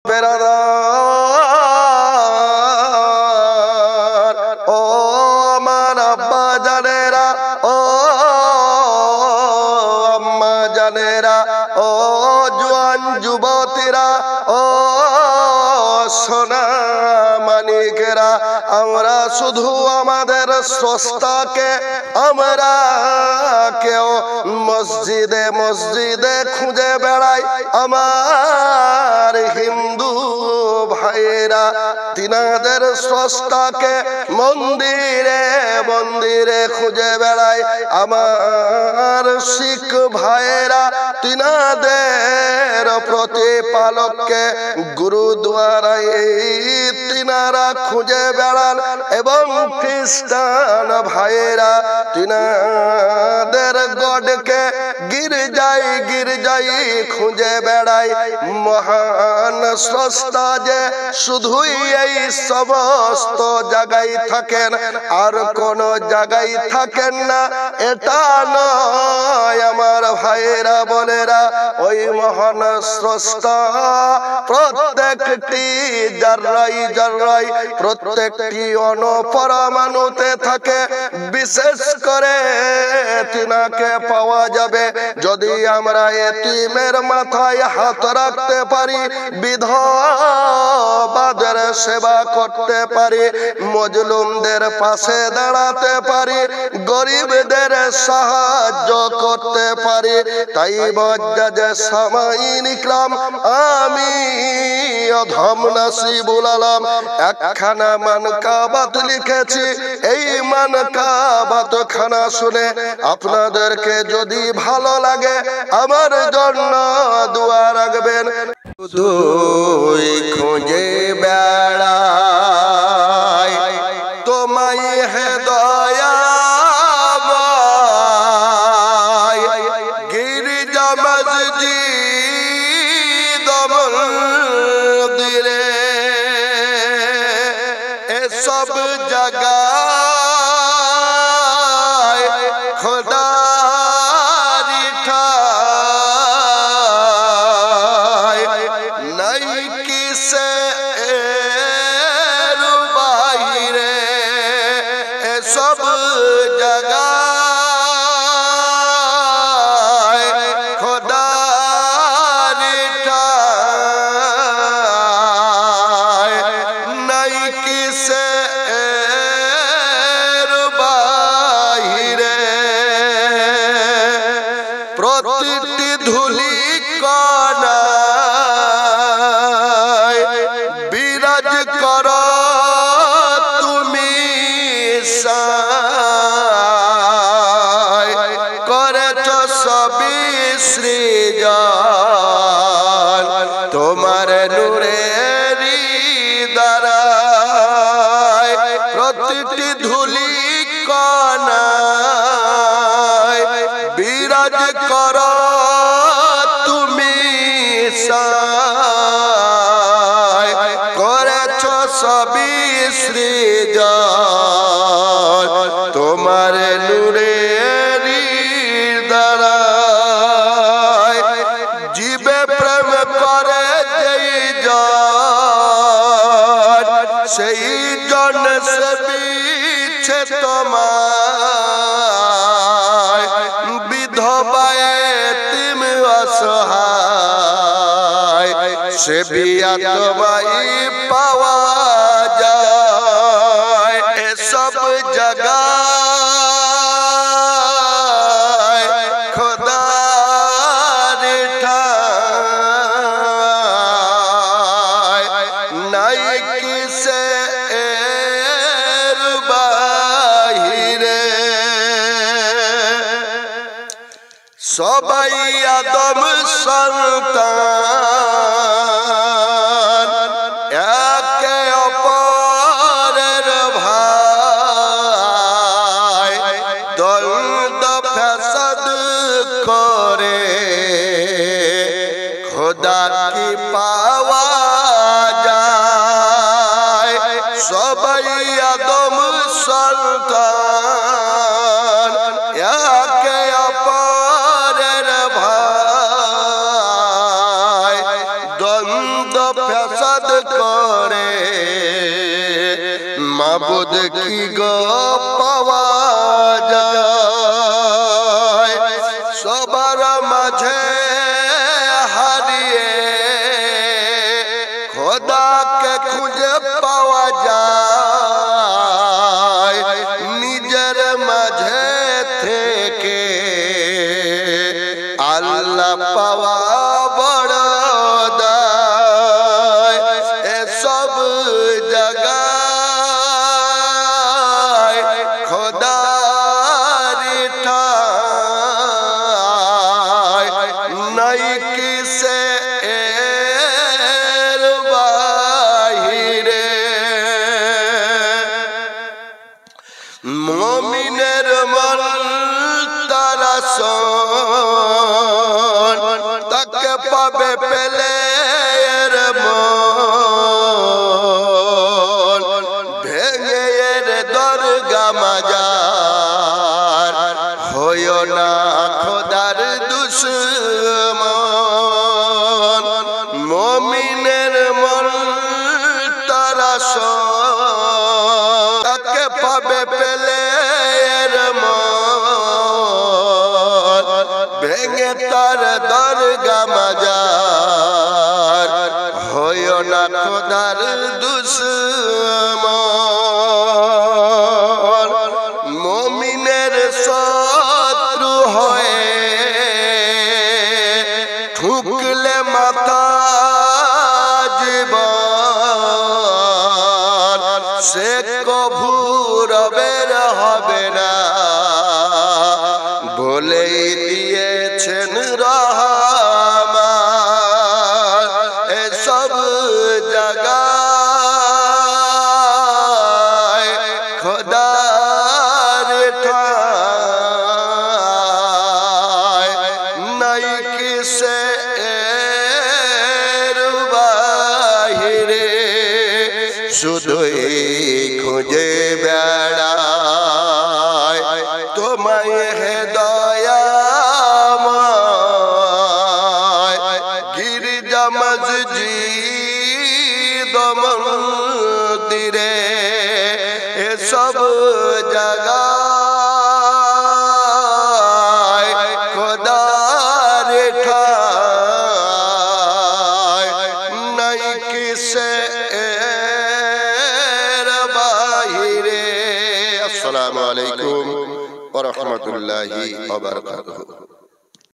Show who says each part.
Speaker 1: বেরাদার ও আমার আব্বা জানেরা ও আম্মা জানেরা ও জওয়ান যুবতীরা ও সোনা মানিকেরা আমরা শুধু আমাদের স্রষ্টাকে আমরা কেউ মসজিদে মসজিদে খুঁজে বেড়াই আমার হিন্দু ভাইরা তিনাদের স্রষ্টাকে মন্দিরে মন্দিরে খুঁজে বেড়ায় আমার শিখ ভাইরা তিনাদের প্রতিপালককে গুরুদুয়ারায় তিনারা খুঁজে বেড়ান এবং খ্রিস্টান ভাইরা তিনাদের গডকে গির্জায় গির্জায় খুঁজে বেড়ায় মহান স্রষ্টা যে শুধুই এই সমস্ত জায়গায় থাকেন আর কোন জায়গায় থাকেন না এটা নয় আমার ভাইরা বোনেরা ওই মহান স্রষ্টা প্রত্যেকটি জাররাই জাররাই প্রত্যেকটি অণুপরমাণুতে থাকে বিশেষ করে তিনাকে পাওয়া যাবে যদি আমরা এতিমের মাথায় হাত রাখতে পারি বিধবাদের সেবা করতে পারি মজলুমদের পাশে দাঁড়াতে পারি গরিবদের সাহায্য করতে পারি তাই বজ্জাজ সামাইন ইকরাম আমি অধম নাসিবুল আলম একখানা মানকাবাত লিখেছি এই মানকাবাত খানা শুনে আপনাদেরকে যদি ভালো লাগে আমার জন্য দোয়া রাখবেন তুই খুঁজে বেড়াই তোমায় হে দয়াময় গির্জা মসজিদ মন্দিরে এসব জায়গায় খোদারি ঠাই নাই কিসে বাইরে এসব জায়গায় খোদারি ঠাই নাই কিসে বাইরে প্রতিটি ধুলি কণায় বিরাজ কর তুমি সায় করেছ সবই সৃজন তোমার নূরেরই দ্বারায় প্রতিটি ধুলি কণায় বিরাজ কর তুমি সায় করেছ সবই সৃজন তোমার নূরেরই দ্বারায় জীবে প্রেম করে যেই জন সেই জন সে বিছে তোমায় বিধবা এতিম অসহায় সে বিয়া তোমায় পাওয়া যায় এসব জায়গায় খোদার ঠাই নাই কিসে বাহিরে সবাই আদম সন্তান একে অপরের ভাই দ্বন্দ্ব ফ্যাসাদ করে খোদা কি পাওয়া যায় সবাই আদম সন্তান একে অপরের ভাই দ্বন্দ্ব ফ্যাসাদ করে মাবুদ কি গো পাওয়া যায় সবার মাঝে হারিয়ে খোদাকে খুঁজে পাওয়া যায় নিজের মাঝে থেকে আল্লাহ পাওয়া বড় দায় এসব জায়গায় খোদার ঠাঁই নাই কিসে এর বাহিরে মুমিনের মন তারা তাকে পাবে পেলে এর মন ভেঙে এর দরগা মাজার হইও না খোদার দুশমন মুমিনের মন তারা তাকে পাবে পেলে এর মন ভেঙে তার দরগা মাজার হইও না খোদার দুশমন মুমিনের শত্রু হয়ে ঠুকলে মাথা জীবন সে কভু রবের হবে না বলেই দিয়েছেন রহমান এসব জায়গায় খোদার ঠাঁই নাই কিসে এর বাহিরে শুধুই খুঁজে বেড়ায় তোমায় হে দয়াময় গির্জা মসজিদ মন্দিরে এসব জায়গায় খোদার ঠাঁই নাই কিসে এর বাহিরে। আসসালামু আলাইকুম ওয়া রাহমাতুল্লাহি ওয়া বারাকাতুহু।